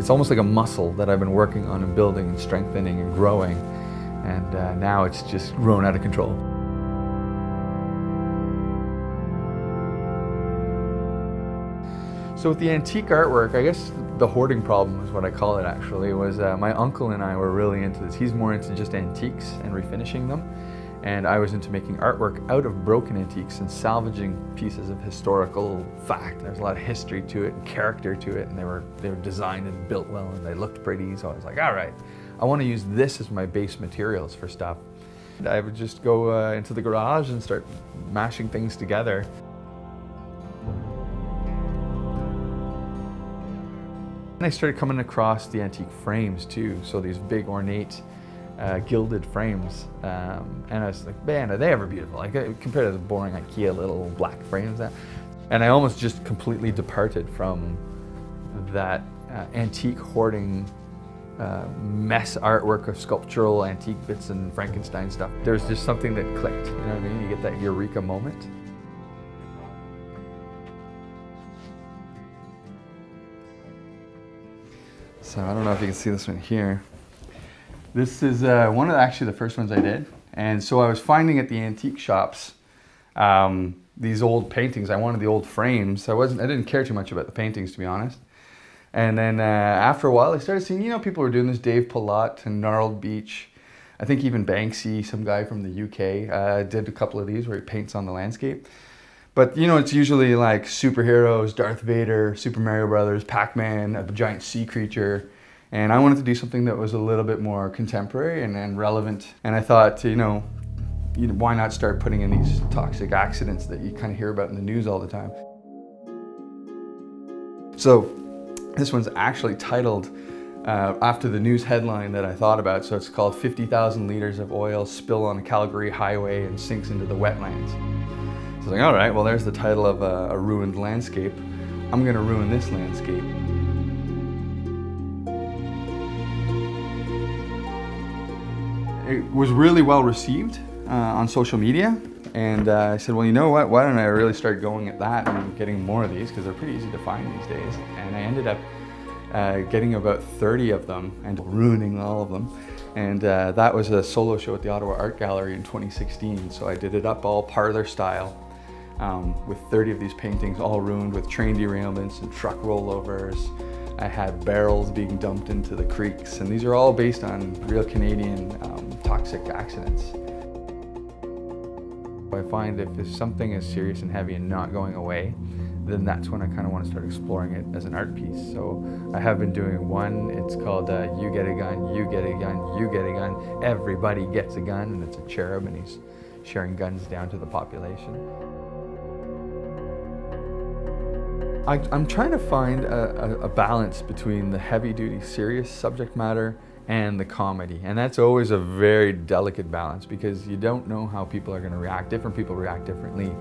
it's almost like a muscle that I've been working on and building and strengthening and growing, and now it's just grown out of control. So with the antique artwork, I guess the hoarding problem is what I call it actually, was my uncle and I were really into this. He's more into just antiques and refinishing them, and I was into making artwork out of broken antiques and salvaging pieces of historical fact. There's a lot of history to it and character to it, and they were designed and built well and they looked pretty, so I was like, all right, I want to use this as my base materials for stuff. And I would just go into the garage and start mashing things together. And I started coming across the antique frames too, so these big ornate gilded frames, and I was like, man, are they ever beautiful? Like compared to the boring IKEA little black frames. And I almost just completely departed from that antique hoarding mess artwork of sculptural antique bits and Frankenstein stuff. There's just something that clicked, you know what I mean? You get that eureka moment. So I don't know if you can see this one here. This is one of actually the first ones I did. And so I was finding at the antique shops these old paintings. I wanted the old frames. I didn't care too much about the paintings, to be honest. And then after a while I started seeing, you know, people were doing this. Dave Pilat and Gnarled Beach. I think even Banksy, some guy from the UK, did a couple of these where he paints on the landscape. But you know, it's usually like superheroes, Darth Vader, Super Mario Brothers, Pac-Man, a giant sea creature. And I wanted to do something that was a little bit more contemporary and relevant. And I thought, you know, why not start putting in these toxic accidents that you kind of hear about in the news all the time. So this one's actually titled after the news headline that I thought about. So it's called 50,000 liters of oil spill on a Calgary highway and sinks into the wetlands. So I was like, all right, well, there's the title of a ruined landscape. I'm gonna ruin this landscape. It was really well received on social media. And I said, well, you know what? Why don't I really start going at that and getting more of these, because they're pretty easy to find these days. And I ended up getting about 30 of them and ruining all of them. And that was a solo show at the Ottawa Art Gallery in 2016. So I did it up all parlor style. With 30 of these paintings all ruined with train derailments and truck rollovers. I had barrels being dumped into the creeks, and these are all based on real Canadian toxic accidents. I find if something is serious and heavy and not going away, then that's when I kind of want to start exploring it as an art piece. So I have been doing one, it's called You Get a Gun, You Get a Gun, You Get a Gun, Everybody Gets a Gun, and it's a cherub and he's sharing guns down to the population. I'm trying to find a balance between the heavy-duty, serious subject matter and the comedy. And that's always a very delicate balance because you don't know how people are going to react. Different people react differently.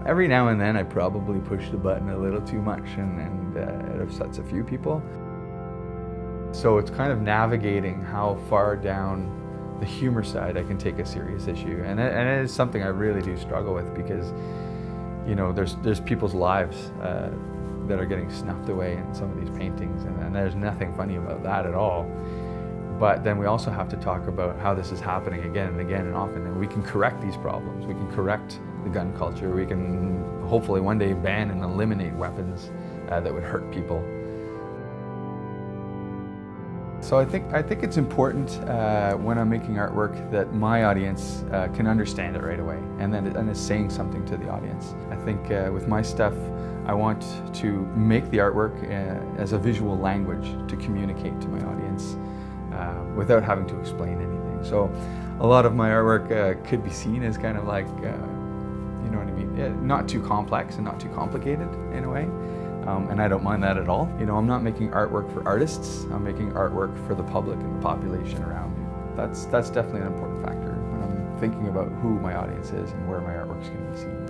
Every now and then I probably push the button a little too much and it upsets a few people. So it's kind of navigating how far down the humor side I can take a serious issue. And it is something I really do struggle with because, you know, there's people's lives that are getting snuffed away in some of these paintings, and there's nothing funny about that at all. But then we also have to talk about how this is happening again and again and often, and we can correct these problems. We can correct the gun culture. We can hopefully one day ban and eliminate weapons that would hurt people. So I think it's important when I'm making artwork that my audience can understand it right away and is saying something to the audience. I think with my stuff, I want to make the artwork as a visual language to communicate to my audience without having to explain anything. So a lot of my artwork could be seen as kind of like, you know what I mean, not too complex and not too complicated in a way. And I don't mind that at all. You know, I'm not making artwork for artists, I'm making artwork for the public and the population around me. That's definitely an important factor when I'm thinking about who my audience is and where my artwork's going to be seen.